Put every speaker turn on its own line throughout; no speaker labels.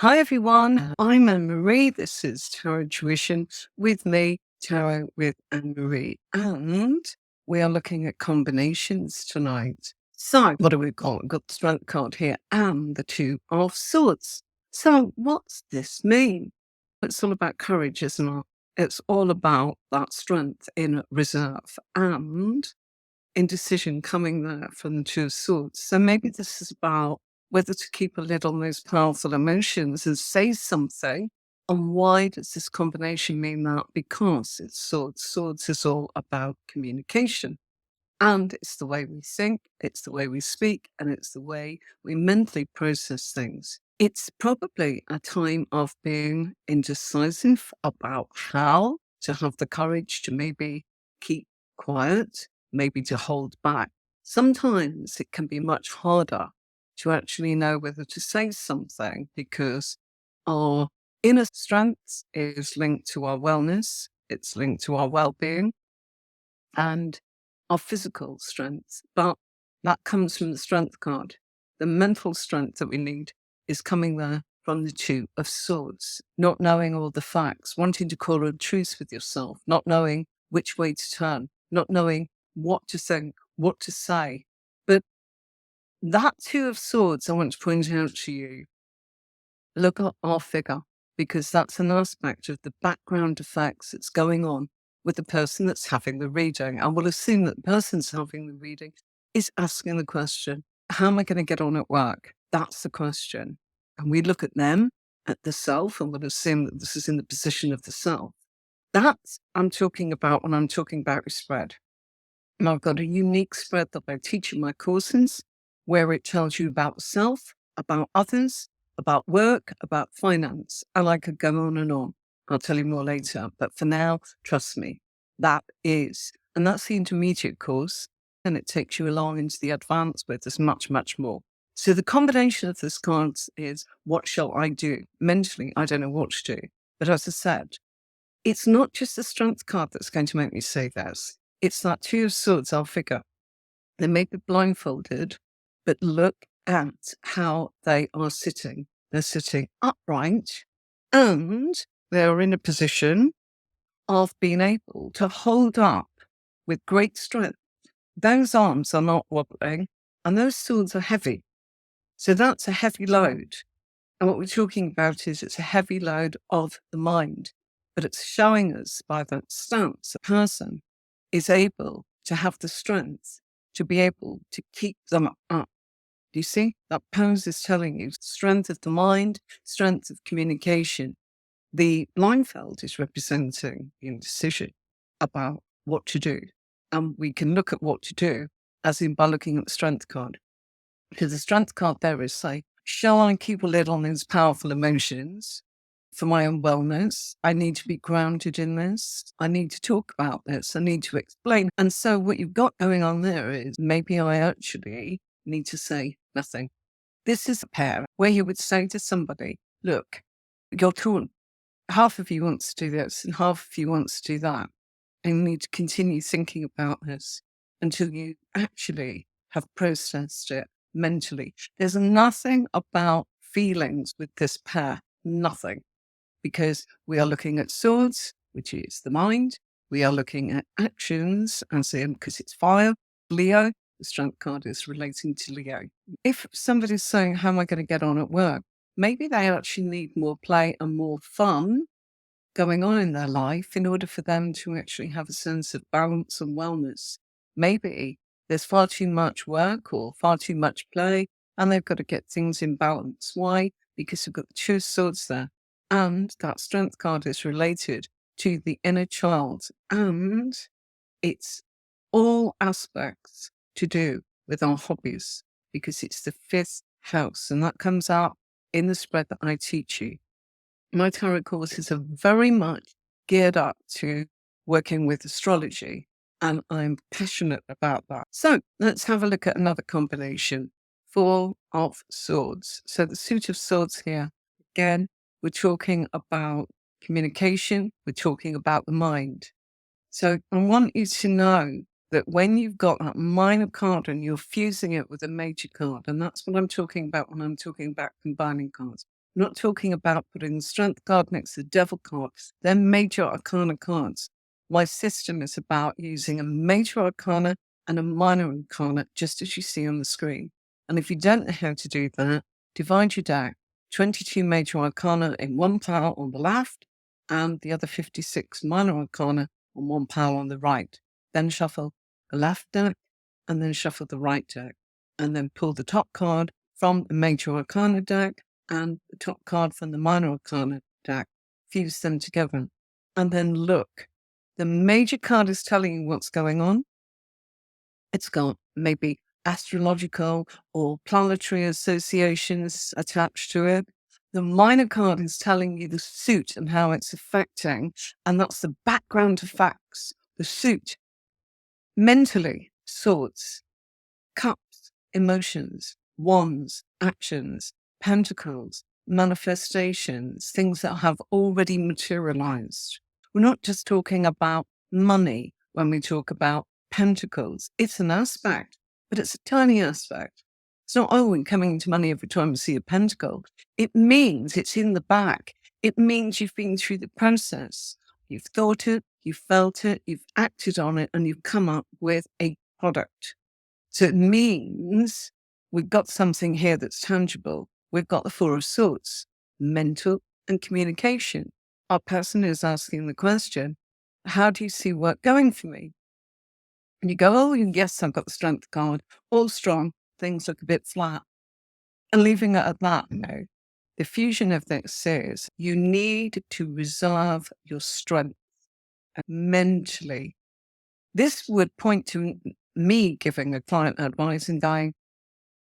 Hi everyone, I'm Anne-Marie. This is Tarot Intuition with me, Tarot with Anne-Marie. And we are looking at combinations tonight. So what do we got? We've got the Strength card here and the Two of Swords. So what's this mean? It's all about courage, isn't it? It's all about that strength in reserve and indecision coming there from the Two of Swords. So maybe this is about whether to keep a lid on those powerful emotions and say something. And why does this combination mean that? Because it's swords. Swords is all about communication. And it's the way we think, it's the way we speak, and it's the way we mentally process things. It's probably a time of being indecisive about how to have the courage to maybe keep quiet, maybe to hold back. Sometimes it can be much harder to actually know whether to say something because our inner strength is linked to our wellness, it's linked to our well being, and our physical strength. But that comes from the strength card. The mental strength that we need is coming there from the Two of Swords, not knowing all the facts, wanting to call a truce with yourself, not knowing which way to turn, not knowing what to think, what to say. But that Two of Swords, I want to point out to you, look at our figure, because that's an aspect of the background effects that's going on with the person that's having the reading. And we'll assume that the person's having the reading is asking the question, how am I going to get on at work? That's the question. And we look at them, at the self, and we'll assume that this is in the position of the self. That's I'm talking about when I'm talking about your spread. And I've got a unique spread that I teach in my courses where it tells you about self, about others, about work, about finance. And I could go on and on. I'll tell you more later. But for now, trust me, that is. And that's the intermediate course. And it takes you along into the advanced where there's much, much more. So the combination of these cards is what shall I do? Mentally, I don't know what to do. But as I said, it's not just the strength card that's going to make me say this. It's that Two of Swords, our figure. They may be blindfolded, but look at how they are sitting. They're sitting upright and they're in a position of being able to hold up with great strength. Those arms are not wobbling and those swords are heavy. So that's a heavy load. And what we're talking about is it's a heavy load of the mind, but it's showing us by that stance a person is able to have the strength to be able to keep them up. Do you see? That pose is telling you strength of the mind, strength of communication. The blindfold is representing the indecision about what to do. And we can look at what to do as in by looking at the strength card. Because the strength card there is say, shall I keep a lid on these powerful emotions for my own wellness? I need to be grounded in this. I need to talk about this. I need to explain. And so what you've got going on there is maybe I actually need to say nothing. This is a pair where you would say to somebody, look, you're torn. Half of you wants to do this and half of you wants to do that. And you need to continue thinking about this until you actually have processed it mentally. There's nothing about feelings with this pair, nothing, because we are looking at swords, which is the mind. We are looking at actions, as in, because it's fire, Leo, the strength card is relating to Leo. If somebody's saying, how am I going to get on at work? Maybe they actually need more play and more fun going on in their life in order for them to actually have a sense of balance and wellness. Maybe there's far too much work or far too much play and they've got to get things in balance. Why? Because we've got the Two of Swords there. And that strength card is related to the inner child. And it's all aspects to do with our hobbies because it's the fifth house. And that comes out in the spread that I teach you. My tarot courses are very much geared up to working with astrology, and I'm passionate about that. So let's have a look at another combination. Four of Swords. So the suit of swords here, again, we're talking about communication, we're talking about the mind. So I want you to know that when you've got that minor card and you're fusing it with a major card, and that's what I'm talking about when I'm talking about combining cards. I'm not talking about putting the strength card next to the devil card. They're major arcana cards. My system is about using a major arcana and a minor arcana, just as you see on the screen. And if you don't know how to do that, divide your deck. 22 major arcana in one pile on the left and the other 56 minor arcana on one pile on the right. Then shuffle the left deck and then shuffle the right deck. And then pull the top card from the major arcana deck and the top card from the minor arcana deck. Fuse them together. And then look. The major card is telling you what's going on. It's got maybe astrological or planetary associations attached to it. The minor card is telling you the suit and how it's affecting, and that's the background to facts. The suit, mentally, swords, cups, emotions, wands, actions, pentacles, manifestations, things that have already materialized. We're not just talking about money when we talk about pentacles. It's an aspect, but it's a tiny aspect. It's not, oh, we're coming into money every time we see a pentacle. It means it's in the back. It means you've been through the process. You've thought it, you've felt it, you've acted on it, and you've come up with a product. So it means we've got something here that's tangible. We've got the Four of Swords, mental and communication. Our person is asking the question, how do you see work going for me? And you go, oh, yes, I've got the strength card, all strong, things look a bit flat. And leaving it at that, no. The fusion of this is you need to reserve your strength mentally. This would point to me giving a client advice and going,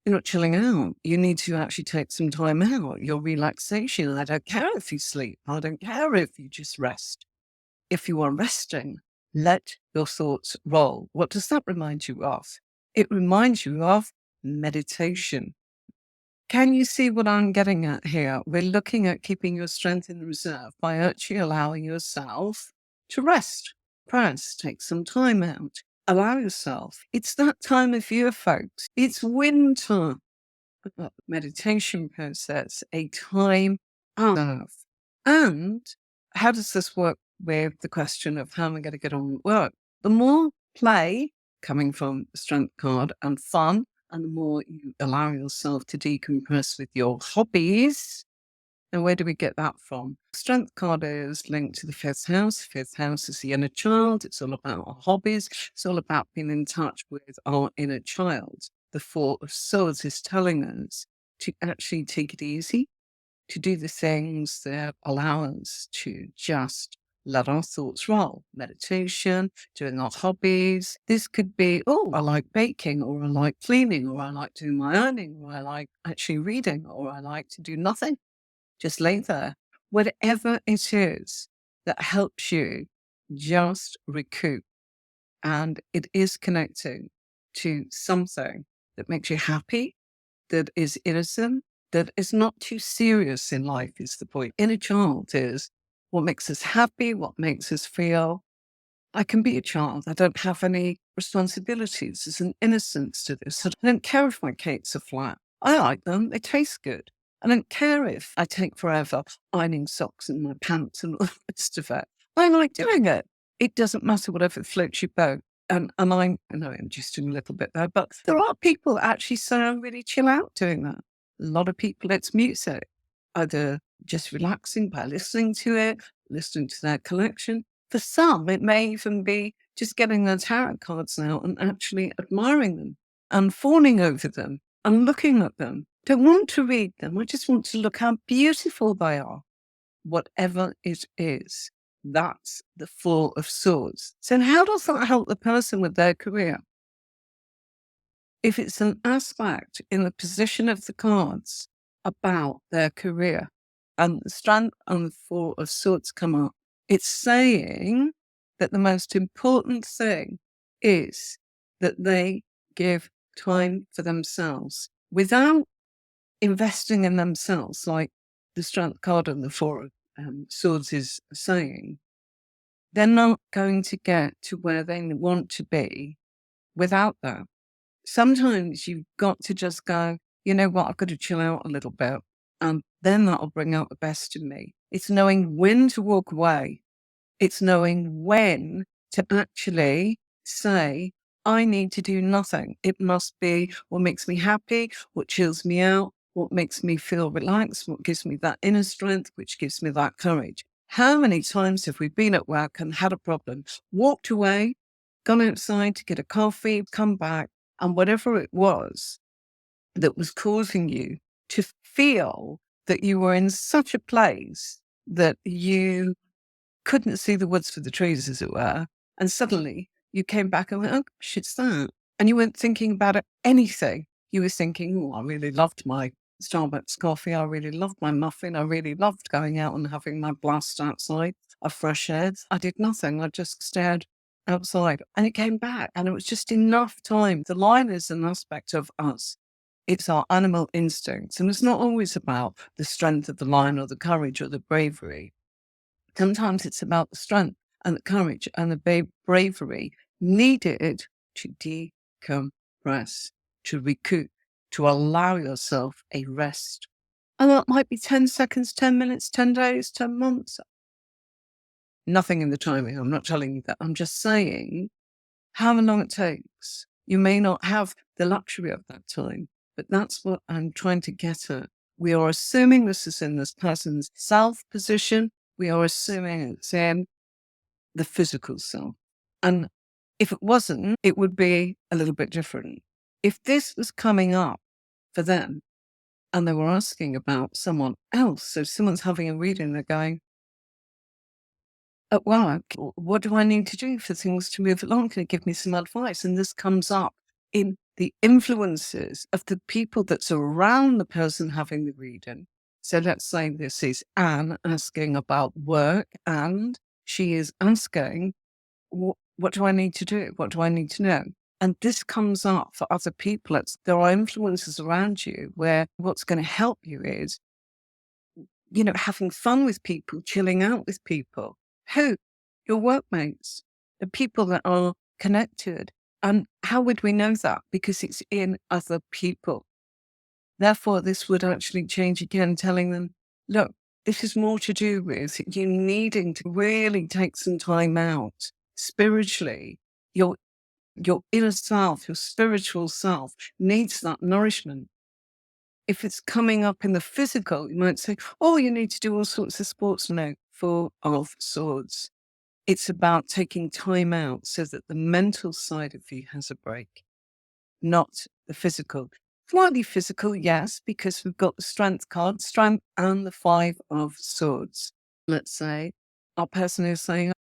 you're not chilling out. You need to actually take some time out. Your relaxation. I don't care if you sleep. I don't care if you just rest. If you are resting, let your thoughts roll. What does that remind you of? It reminds you of meditation. Can you see what I'm getting at here? We're looking at keeping your strength in reserve by actually allowing yourself to rest. Press, take some time out. Allow yourself. It's that time of year, folks. It's winter. Meditation process, a time of. And how does this work with the question of how am I going to get on with work? The more play coming from the strength card and fun, and the more you allow yourself to decompress with your hobbies. And where do we get that from? Strength card is linked to the fifth house. Fifth house is the inner child. It's all about our hobbies. It's all about being in touch with our inner child. The Four of Swords is telling us to actually take it easy, to do the things that allow us to just let our thoughts roll. Meditation, doing our hobbies. This could be, oh, I like baking, or I like cleaning, or I like doing my ironing, or I like actually reading, or I like to do nothing. Just lay there. Whatever it is that helps you just recoup. And it is connecting to something that makes you happy, that is innocent, that is not too serious in life is the point. Inner child is what makes us happy, what makes us feel, I can be a child. I don't have any responsibilities. There's an innocence to this. I don't care if my cakes are flat. I like them. They taste good. I don't care if I take forever ironing socks in my pants and all the rest of it. I like doing it. It doesn't matter whatever floats your boat. And I know I'm just doing a little bit there, but there are people that actually say I really chill out doing that. A lot of people, it's music, either just relaxing by listening to it, listening to their collection. For some, it may even be just getting their tarot cards out and actually admiring them and fawning over them and looking at them. Don't want to read them. I just want to look how beautiful they are. Whatever it is, that's the Four of Swords. So how does that help the person with their career? If it's an aspect in the position of the cards about their career and the Strength and the Four of Swords come up, it's saying that the most important thing is that they give time for themselves without investing in themselves, like the Strength card and the Four of Swords is saying. They're not going to get to where they want to be without that. Sometimes you've got to just go, you know what, I've got to chill out a little bit. And then that'll bring out the best in me. It's knowing when to walk away. It's knowing when to actually say, I need to do nothing. It must be what makes me happy, what chills me out, what makes me feel relaxed, what gives me that inner strength, which gives me that courage. How many times have we been at work and had a problem, walked away, gone outside to get a coffee, come back, and whatever it was that was causing you to feel that you were in such a place that you couldn't see the woods for the trees, as it were. And suddenly you came back and went, oh, gosh, it's that. And you weren't thinking about it, anything. You were thinking, oh, I really loved my Starbucks coffee. I really loved my muffin. I really loved going out and having my blast outside of fresh air. I did nothing. I just stared outside and it came back. And it was just enough time. The lion is an aspect of us. It's our animal instincts. And it's not always about the strength of the lion or the courage or the bravery. Sometimes it's about the strength and the courage and the bravery needed to decompress, to recoup, to allow yourself a rest. And that might be 10 seconds, 10 minutes, 10 days, 10 months. Nothing in the timing. I'm not telling you that. I'm just saying however long it takes. You may not have the luxury of that time, but that's what I'm trying to get at. We are assuming this is in this person's self position. We are assuming it's in the physical self. And if it wasn't, it would be a little bit different. If this was coming up for them and they were asking about someone else, so someone's having a reading, they're going, at work, what do I need to do for things to move along? Can you give me some advice? And this comes up in the influences of the people that's around the person having the reading. So let's say this is Anne asking about work, and she is asking, what do I need to do? What do I need to know? And this comes up for other people. There are influences around you where what's going to help you is, having fun with people, chilling out with people. Who? Your workmates, the people that are connected. And how would we know that? Because it's in other people. Therefore, this would actually change again, telling them, look, this is more to do with you needing to really take some time out spiritually. Your inner self, your spiritual self needs that nourishment. If it's coming up in the physical, you might say, oh, you need to do all sorts of sports. No, Four of Swords. It's about taking time out so that the mental side of you has a break, not the physical. Slightly physical, yes, because we've got the strength card, strength and the Five of Swords. Let's say our person is saying,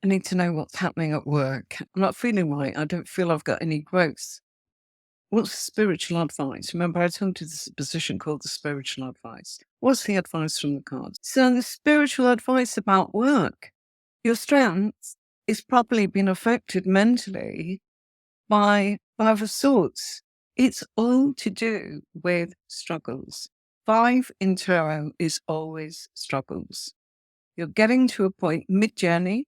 I need to know what's happening at work. I'm not feeling right. I don't feel I've got any growth. What's spiritual advice? Remember, I told you this position called the spiritual advice. What's the advice from the cards? So the spiritual advice about work, your strength is probably been affected mentally by Five of Swords. It's all to do with struggles. Five in tarot is always struggles. You're getting to a point mid-journey.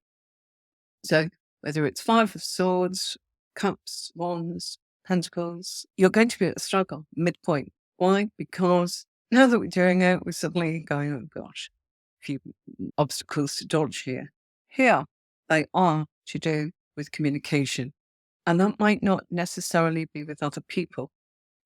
So whether it's Five of Swords, Cups, Wands, Pentacles, you're going to be at a struggle midpoint. Why? Because now that we're doing it, we're suddenly going, oh gosh, a few obstacles to dodge here. Here, they are to do with communication. And that might not necessarily be with other people.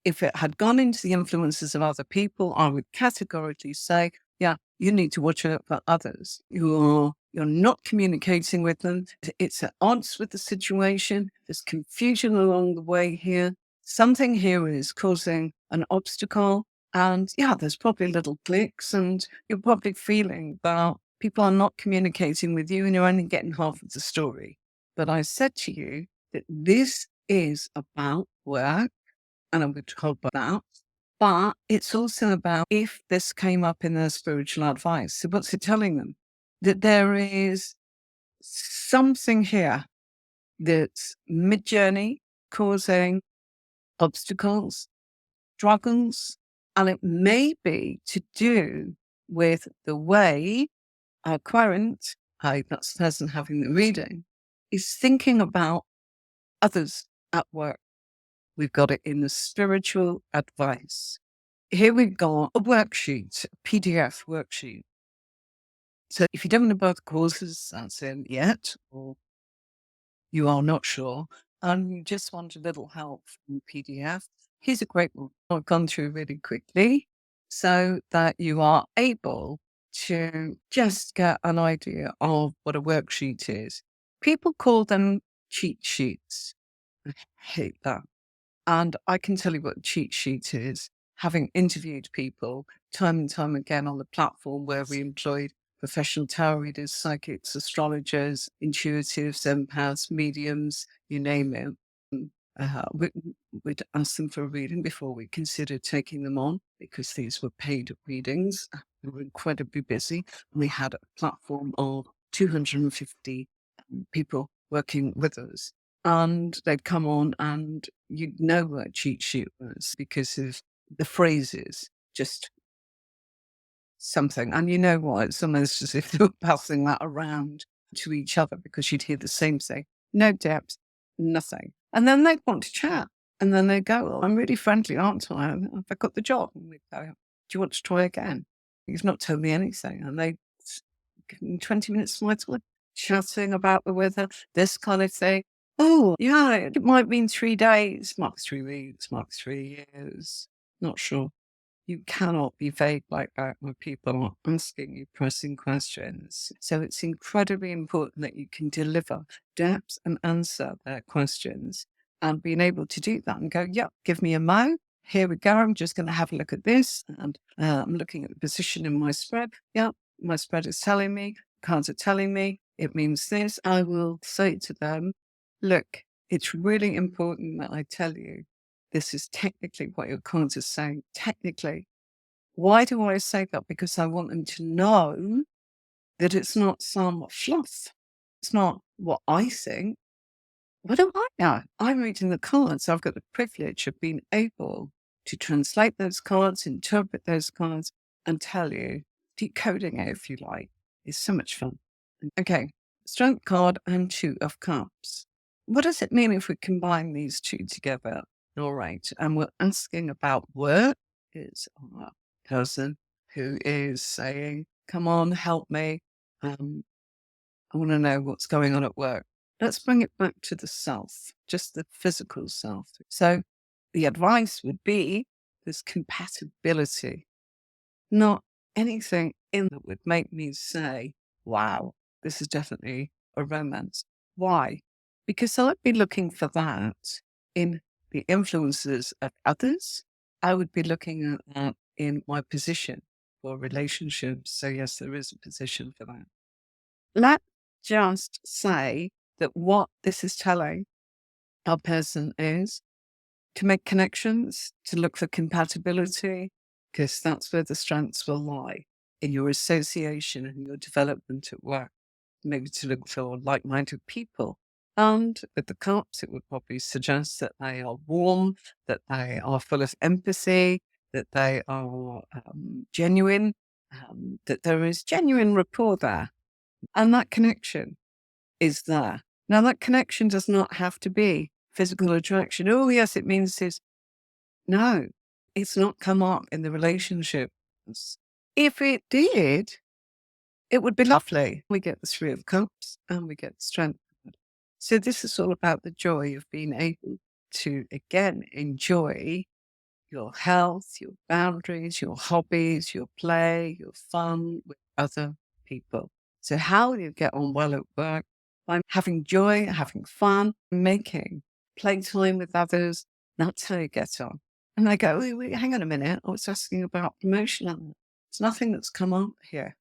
If it had gone into the influences of other people, I would categorically say, yeah, you need to watch out for others. You're not communicating with them. It's at odds with the situation. There's confusion along the way here. Something here is causing an obstacle. And yeah, there's probably little clicks, and you're probably feeling that people are not communicating with you and you're only getting half of the story. But I said to you that this is about work, and I'm going to talk about that. But it's also about if this came up in their spiritual advice. So what's it telling them? That there is something here that's mid-journey causing obstacles, struggles, and it may be to do with the way our current, that's the person having the reading, is thinking about others at work. We've got it in the spiritual advice. here we've got a worksheet, a PDF worksheet. So if you don't know about the courses that's in yet, or you are not sure, and you just want a little help from PDF, here's a great one I've gone through really quickly so that you are able to just get an idea of what a worksheet is. People call them cheat sheets. I hate that. And I can tell you what a cheat sheet is, having interviewed people time and time again on the platform where we employed professional tarot readers, psychics, astrologers, intuitives, empaths, mediums, you name it. We, we'd ask them for a reading before we considered taking them on because these were paid readings. We were incredibly busy. We had a platform of 250 people working with us. And they'd come on and you'd know what a cheat sheet was because of the phrases, just something. And you know what? It's almost as if they were passing that around to each other because you'd hear the same thing. No depth, nothing. And then they'd want to chat. And then they'd go, well, I'm really friendly, aren't I? Have I got the job? And we'd go, do you want to try again? You've not told me anything. And they, in 20 minutes of my time, chatting about the weather, this kind of thing. Oh, yeah, it might mean 3 days, mark 3 weeks, mark 3 years. Not sure. You cannot be vague like that when people are asking you pressing questions. So it's incredibly important that you can deliver depth and answer their questions and being able to do that and go, yep, give me a mo. Here we go. I'm just going to have a look at this. And I'm looking at the position in my spread. Yep, my spread is telling me, cards are telling me, it means this. I will say to them, look, it's really important that I tell you this is technically what your cards are saying. Technically. Why do I say that? Because I want them to know that it's not some fluff. It's not what I think. What do I know? I'm reading the cards. I've got the privilege of being able to translate those cards, interpret those cards, and tell you, decoding it if you like. It's so much fun. Okay, Strength card and Two of Cups. What does it mean if we combine these two together? All right, and we're asking about work. Is our person who is saying, "Come on, help me. I want to know what's going on at work." Let's bring it back to the self, just the physical self. So, the advice would be this compatibility, not anything in that would make me say, wow, this is definitely a romance. Why? Because I'd be looking for that in the influences of others. I would be looking at that in my position for relationships. So, yes, there is a position for that. Let's just say that what this is telling our person is to make connections, to look for compatibility, because that's where the strengths will lie in your association and your development at work. Maybe to look for like minded people. And with the cups, it would probably suggest that they are warm, that they are full of empathy, that they are genuine, that there is genuine rapport there. And that connection is there. Now, that connection does not have to be physical attraction. Oh, yes, it means this. No, it's not come up in the relationship. If it did, it would be lovely. We get the Three of Cups and we get strength. So this is all about the joy of being able to, again, enjoy your health, your boundaries, your hobbies, your play, your fun with other people. So how do you get on well at work? By having joy, having fun, making playtime with others. That's how you get on. And they go, wait, hang on a minute. I was asking about promotion. There's nothing that's come up here.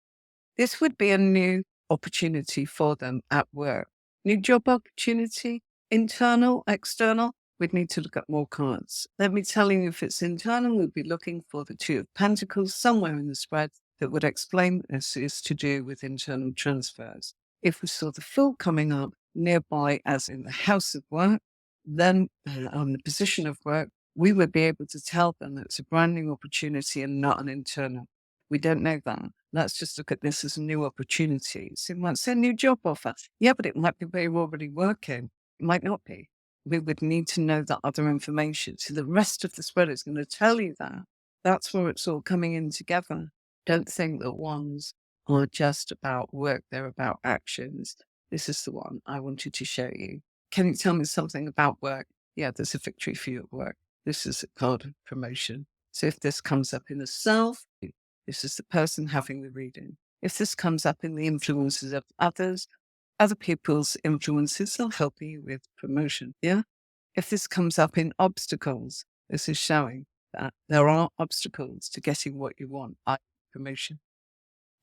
This would be a new opportunity for them at work. New job opportunity, internal, external. We'd need to look at more cards. Let me tell you, if it's internal, we'd be looking for the Two of Pentacles somewhere in the spread that would explain this is to do with internal transfers. If we saw the Fool coming up nearby, as in the house of work, then on the position of work, we would be able to tell them that it's a brand new opportunity and not an internal. We don't know that. Let's just look at this as a new opportunity. So it might say a new job offer. Yeah, but it might be where you're already working. It might not be. We would need to know that other information. So the rest of the spread is going to tell you that. That's where it's all coming in together. Don't think that ones are just about work, they're about actions. This is the one I wanted to show you. Can you tell me something about work? Yeah, there's a victory for you at work. This is a card of promotion. So if this comes up in the self, this is the person having the reading. If this comes up in the influences of others, other people's influences are helping you with promotion. Yeah. If this comes up in obstacles, this is showing that there are obstacles to getting what you want, promotion.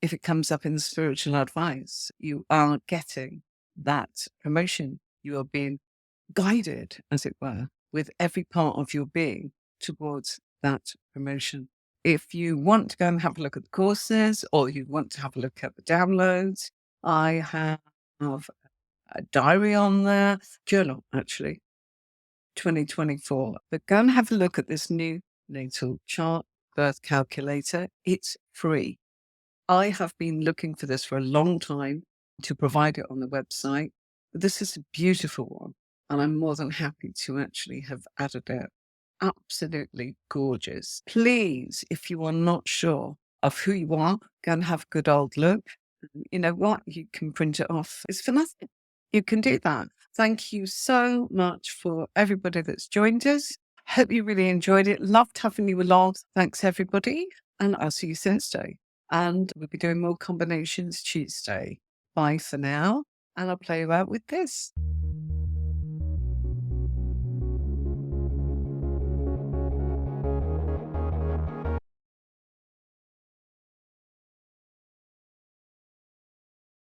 If it comes up in spiritual advice, you are getting that promotion. You are being guided, as it were, with every part of your being towards that promotion. If you want to go and have a look at the courses or you want to have a look at the downloads, I have a diary on there, journal actually, 2024. But go and have a look at this new natal chart birth calculator. It's free. I have been looking for this for a long time to provide it on the website. But this is a beautiful one, and I'm more than happy to actually have added it. Absolutely gorgeous. Please, if you are not sure of who you are, go and have a good old look. You know what? You can print it off. It's for nothing. You can do that. Thank you so much for everybody that's joined us. Hope you really enjoyed it. Loved having you along. Thanks, everybody. And I'll see you Thursday. And we'll be doing more combinations Tuesday. Bye for now. And I'll play you out with this.